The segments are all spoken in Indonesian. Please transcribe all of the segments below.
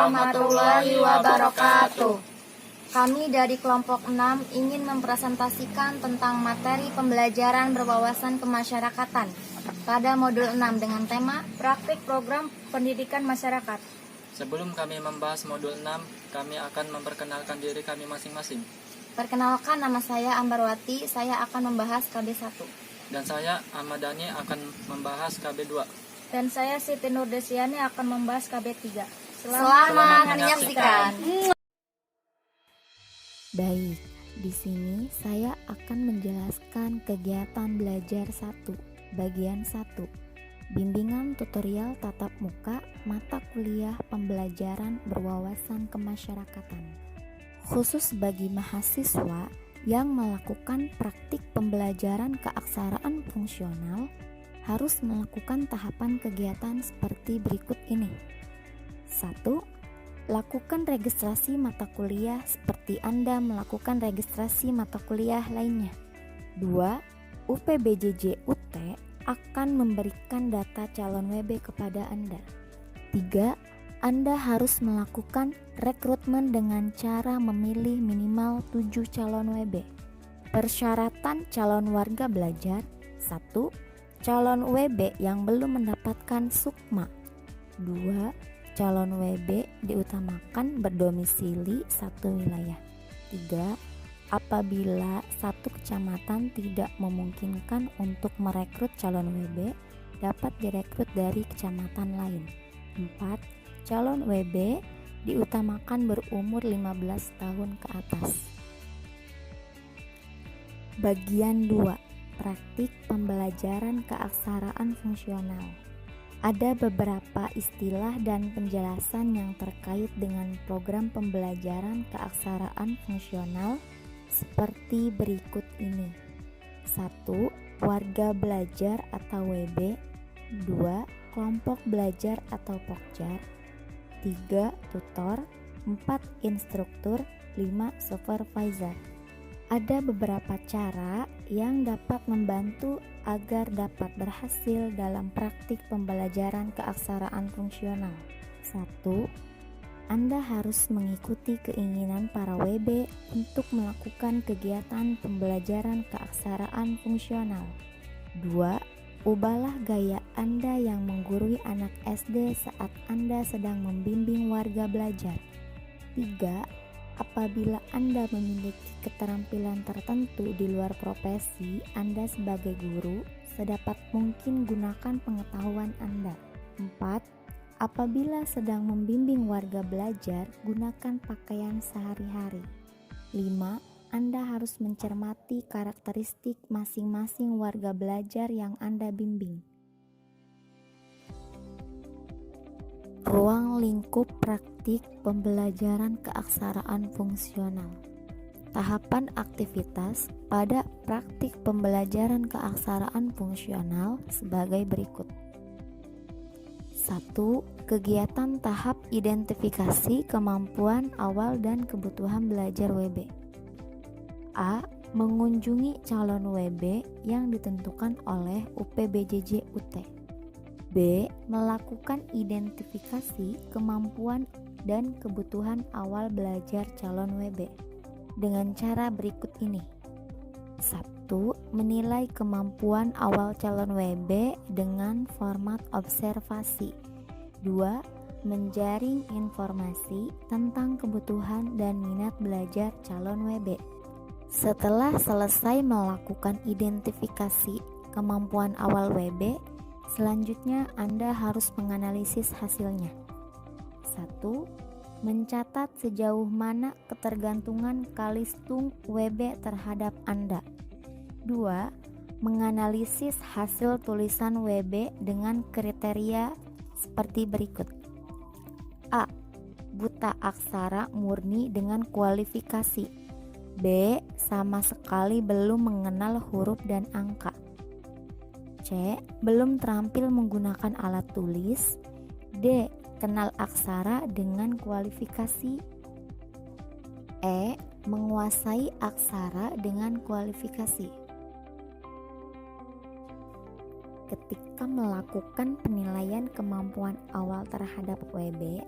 warahmatullahi wabarakatuh. Kami dari kelompok 6 ingin mempresentasikan tentang materi pembelajaran berwawasan kemasyarakatan pada modul 6 dengan tema Praktik Program Pendidikan Masyarakat. Sebelum kami membahas modul 6, kami akan memperkenalkan diri kami masing-masing. Perkenalkan, nama saya Ambarwati, saya akan membahas KB1. Dan saya Ahmad Dhani akan membahas KB2. Dan saya Siti Nurdesiani akan membahas KB3. Selamat menyaksikan. Baik, di sini saya akan menjelaskan kegiatan belajar 1, bagian 1. Bimbingan tutorial tatap muka mata kuliah pembelajaran berwawasan kemasyarakatan. Khusus bagi mahasiswa yang melakukan praktik pembelajaran keaksaraan fungsional harus melakukan tahapan kegiatan seperti berikut ini. 1. Lakukan registrasi mata kuliah seperti Anda melakukan registrasi mata kuliah lainnya. 2. UPBJJ UT akan memberikan data calon WB kepada Anda. 3. Anda harus melakukan rekrutmen dengan cara memilih minimal 7 calon WB. Persyaratan calon warga belajar: 1. Calon WB yang belum mendapatkan sukma. 2. Calon WB diutamakan berdomisili satu wilayah. 3. Apabila satu kecamatan tidak memungkinkan untuk merekrut calon WB, dapat direkrut dari kecamatan lain. 4. Calon WB diutamakan berumur 15 tahun ke atas. Bagian 2. Praktik pembelajaran keaksaraan fungsional. Ada beberapa istilah dan penjelasan yang terkait dengan program pembelajaran keaksaraan fungsional seperti berikut ini. 1. Warga belajar atau WB. 2. Kelompok belajar atau Pokjar. 3. Tutor. 4. Instruktur. 5. Supervisor. Ada beberapa cara yang dapat membantu agar dapat berhasil dalam praktik pembelajaran keaksaraan fungsional. 1. Anda harus mengikuti keinginan para WB untuk melakukan kegiatan pembelajaran keaksaraan fungsional. 2. Ubahlah gaya Anda yang menggurui anak SD saat Anda sedang membimbing warga belajar. 3. Apabila Anda memiliki keterampilan tertentu di luar profesi Anda sebagai guru, sedapat mungkin gunakan pengetahuan Anda. 4. Apabila sedang membimbing warga belajar, gunakan pakaian sehari-hari. 5. Anda harus mencermati karakteristik masing-masing warga belajar yang Anda bimbing. Ruang lingkup praktik pembelajaran keaksaraan fungsional. Tahapan aktivitas pada praktik pembelajaran keaksaraan fungsional sebagai berikut. 1. Kegiatan tahap identifikasi kemampuan awal dan kebutuhan belajar WB. A. Mengunjungi calon WB yang ditentukan oleh UPBJJ UT. B. Melakukan identifikasi kemampuan dan kebutuhan awal belajar calon WB dengan cara berikut ini. 1. Menilai kemampuan awal calon WB dengan format observasi. 2. Menjaring informasi tentang kebutuhan dan minat belajar calon WB. Setelah selesai melakukan identifikasi kemampuan awal WB, selanjutnya Anda harus menganalisis hasilnya. 1. Mencatat sejauh mana ketergantungan kalistung WB terhadap Anda. 2. Menganalisis hasil tulisan WB dengan kriteria seperti berikut. A. Buta aksara murni dengan kualifikasi. B. Sama sekali belum mengenal huruf dan angka. C. Belum terampil menggunakan alat tulis. D. Kenal aksara dengan kualifikasi. E. Menguasai aksara dengan kualifikasi. Ketika melakukan penilaian kemampuan awal terhadap WB,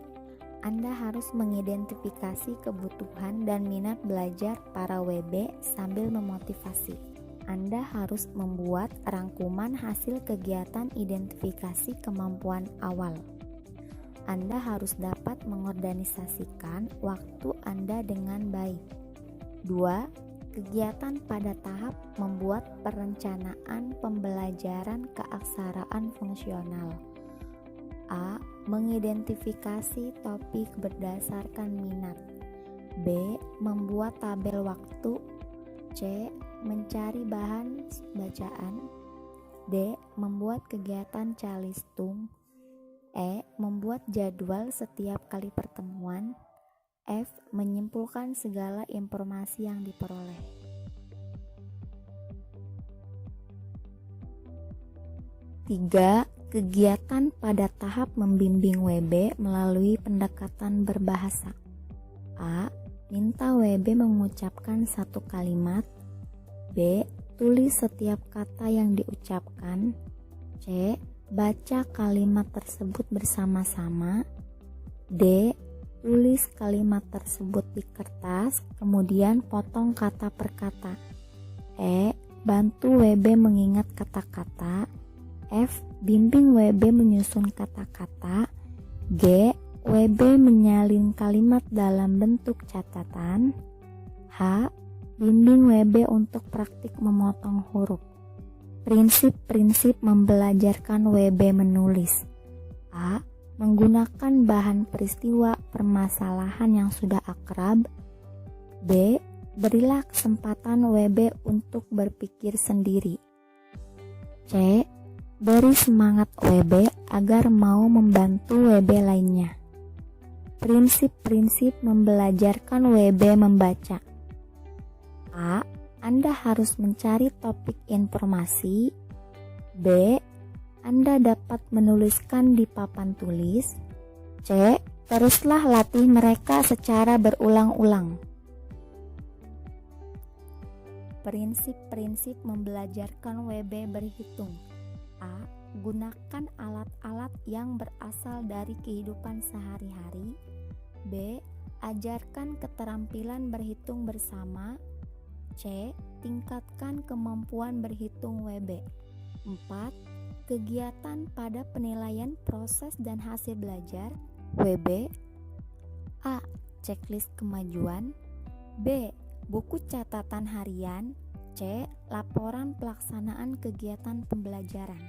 Anda harus mengidentifikasi kebutuhan dan minat belajar para WB sambil memotivasi. Anda harus membuat rangkuman hasil kegiatan identifikasi kemampuan awal. Anda harus dapat mengorganisasikan waktu Anda dengan baik. 2. Kegiatan pada tahap membuat perencanaan pembelajaran keaksaraan fungsional. A. Mengidentifikasi topik berdasarkan minat. B. Membuat tabel waktu. C. Mencari bahan bacaan. D. Membuat kegiatan calistung. E. Membuat jadwal setiap kali pertemuan. F. Menyimpulkan segala informasi yang diperoleh. 3. Kegiatan pada tahap membimbing WB melalui pendekatan berbahasa. A. Minta WB mengucapkan satu kalimat. B. Tulis setiap kata yang diucapkan. C. Baca kalimat tersebut bersama-sama. D. Tulis kalimat tersebut di kertas, kemudian potong kata per kata. E. Bantu WB mengingat kata-kata. F. Bimbing WB menyusun kata-kata. G. WB menyalin kalimat dalam bentuk catatan. H. Bimbing WB untuk praktik memotong huruf. Prinsip-prinsip membelajarkan WB menulis. A. Menggunakan bahan peristiwa permasalahan yang sudah akrab. B. Berilah kesempatan WB untuk berpikir sendiri. C. Beri semangat WB agar mau membantu WB lainnya. Prinsip-prinsip membelajarkan WB membaca. A. Anda harus mencari topik informasi. B. Anda dapat menuliskan di papan tulis. C. Teruslah latih mereka secara berulang-ulang. Prinsip-prinsip membelajarkan WB berhitung. A. Gunakan alat-alat yang berasal dari kehidupan sehari-hari. B. Ajarkan keterampilan berhitung bersama. C. Tingkatkan kemampuan berhitung WB. 4. Kegiatan pada penilaian proses dan hasil belajar WB. A. Checklist kemajuan. B. Buku catatan harian. C. Laporan pelaksanaan kegiatan pembelajaran.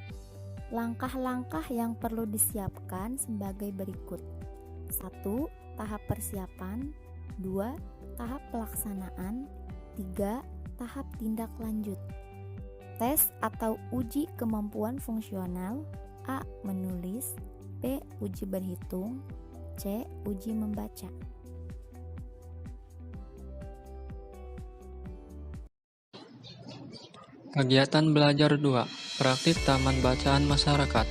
Langkah-langkah yang perlu disiapkan sebagai berikut. 1. Tahap persiapan. 2. Tahap pelaksanaan. 3. Tahap tindak lanjut. Tes atau uji kemampuan fungsional. A. Menulis. B. Uji berhitung. C. Uji membaca. Kegiatan belajar 2. Praktik Taman Bacaan Masyarakat.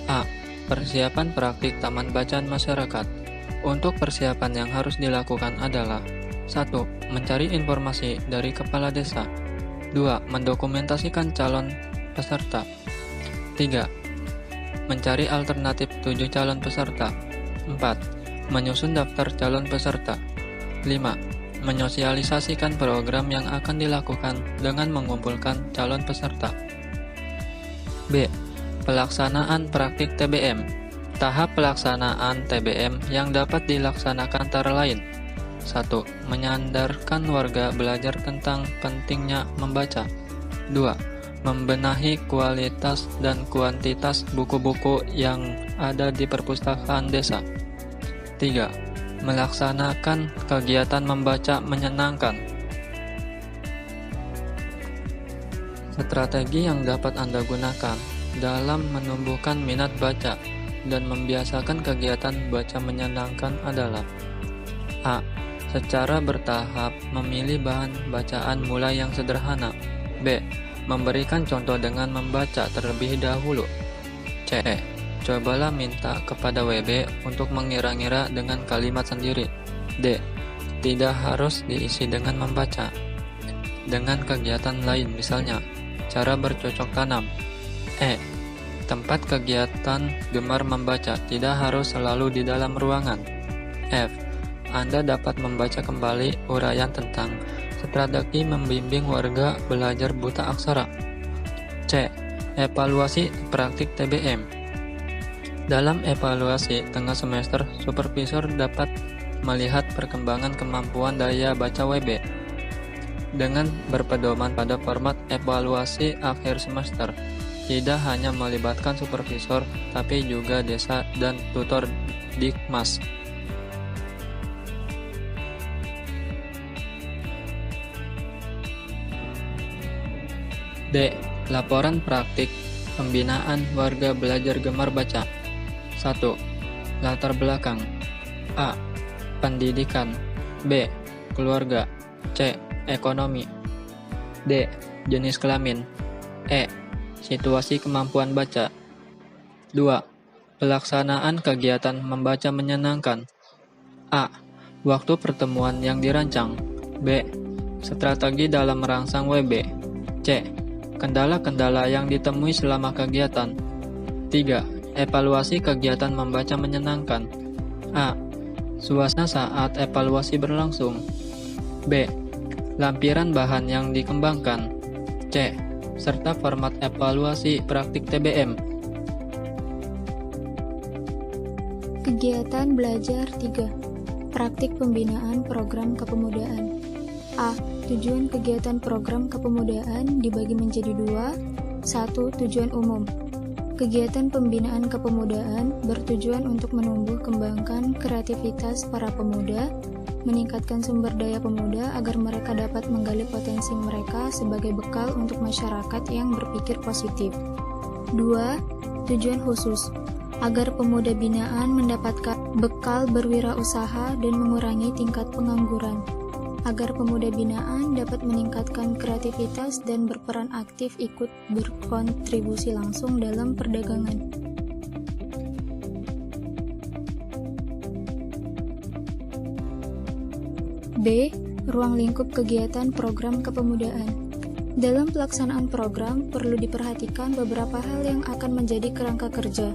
A. Persiapan praktik Taman Bacaan Masyarakat. Untuk persiapan yang harus dilakukan adalah 1. Mencari informasi dari kepala desa. 2. Mendokumentasikan calon peserta. 3. Mencari alternatif 7 calon peserta. 4. Menyusun daftar calon peserta. 5. Menyosialisasikan program yang akan dilakukan dengan mengumpulkan calon peserta. B. Pelaksanaan praktik TBM. Tahap pelaksanaan TBM yang dapat dilaksanakan antara lain: 1. Menyadarkan warga belajar tentang pentingnya membaca. 2. Membenahi kualitas dan kuantitas buku-buku yang ada di perpustakaan desa. 3. Melaksanakan kegiatan membaca menyenangkan. Strategi yang dapat Anda gunakan dalam menumbuhkan minat baca dan membiasakan kegiatan baca menyenangkan adalah: A. Secara bertahap memilih bahan bacaan mulai yang sederhana. B. Memberikan contoh dengan membaca terlebih dahulu. C. Cobalah minta kepada WB untuk mengira-ngira dengan kalimat sendiri. D. Tidak harus diisi dengan membaca. Dengan kegiatan lain, misalnya cara bercocok tanam. E. Tempat kegiatan gemar membaca tidak harus selalu di dalam ruangan. F. Anda dapat membaca kembali uraian tentang strategi membimbing warga belajar buta aksara. C. Evaluasi praktik TBM. Dalam evaluasi tengah semester, supervisor dapat melihat perkembangan kemampuan daya baca WB dengan berpedoman pada format evaluasi akhir semester. Tidak hanya melibatkan supervisor, tapi juga desa dan tutor Dikmas. D. Laporan praktik pembinaan warga belajar gemar baca. 1. Latar belakang. A. Pendidikan. B. Keluarga. C. Ekonomi. D. Jenis kelamin. E. Situasi kemampuan baca. 2. Pelaksanaan kegiatan membaca menyenangkan. A. Waktu pertemuan yang dirancang. B. Strategi dalam merangsang WB. C. Kendala-kendala yang ditemui selama kegiatan. 3. Evaluasi kegiatan membaca menyenangkan. A. Suasana saat evaluasi berlangsung. B. Lampiran bahan yang dikembangkan. C. Serta format evaluasi praktik TBM. Kegiatan belajar 3. Praktik pembinaan program kepemudaan. A. Tujuan kegiatan program kepemudaan dibagi menjadi 2. 1. Tujuan umum. Kegiatan pembinaan kepemudaan bertujuan untuk menumbuh kembangkan kreativitas para pemuda, meningkatkan sumber daya pemuda agar mereka dapat menggali potensi mereka sebagai bekal untuk masyarakat yang berpikir positif. 2. Tujuan khusus. Agar pemuda binaan mendapatkan bekal berwirausaha dan mengurangi tingkat pengangguran. Agar pemuda binaan dapat meningkatkan kreativitas dan berperan aktif ikut berkontribusi langsung dalam perdagangan. B. Ruang lingkup kegiatan program kepemudaan. Dalam pelaksanaan program perlu diperhatikan beberapa hal yang akan menjadi kerangka kerja,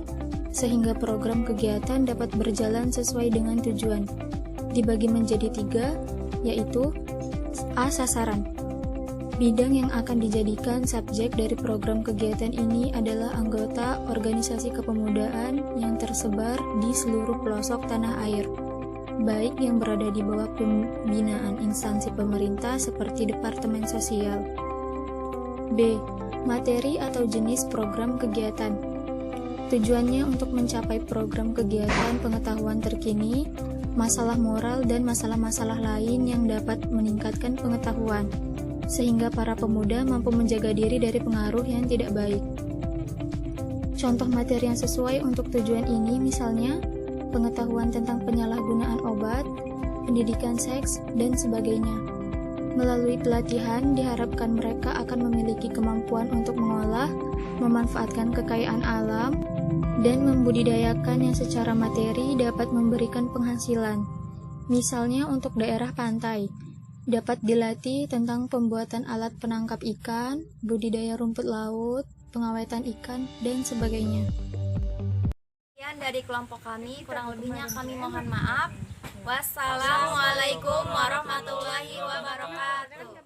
sehingga program kegiatan dapat berjalan sesuai dengan tujuan. Dibagi menjadi 3, yaitu A. Sasaran. Bidang yang akan dijadikan subjek dari program kegiatan ini adalah anggota organisasi kepemudaan yang tersebar di seluruh pelosok tanah air, baik yang berada di bawah pembinaan instansi pemerintah seperti Departemen Sosial. B. Materi atau jenis program kegiatan. Tujuannya untuk mencapai program kegiatan pengetahuan terkini, masalah moral dan masalah-masalah lain yang dapat meningkatkan pengetahuan, sehingga para pemuda mampu menjaga diri dari pengaruh yang tidak baik. Contoh materi yang sesuai untuk tujuan ini misalnya pengetahuan tentang penyalahgunaan obat, pendidikan seks, dan sebagainya. Melalui pelatihan, diharapkan mereka akan memiliki kemampuan untuk mengolah, memanfaatkan kekayaan alam, dan membudidayakan yang secara materi dapat memberikan penghasilan. Misalnya untuk daerah pantai, dapat dilatih tentang pembuatan alat penangkap ikan, budidaya rumput laut, pengawetan ikan, dan sebagainya. Sekian dari kelompok kami, kurang lebihnya kami mohon maaf. Wassalamualaikum warahmatullahi wabarakatuh.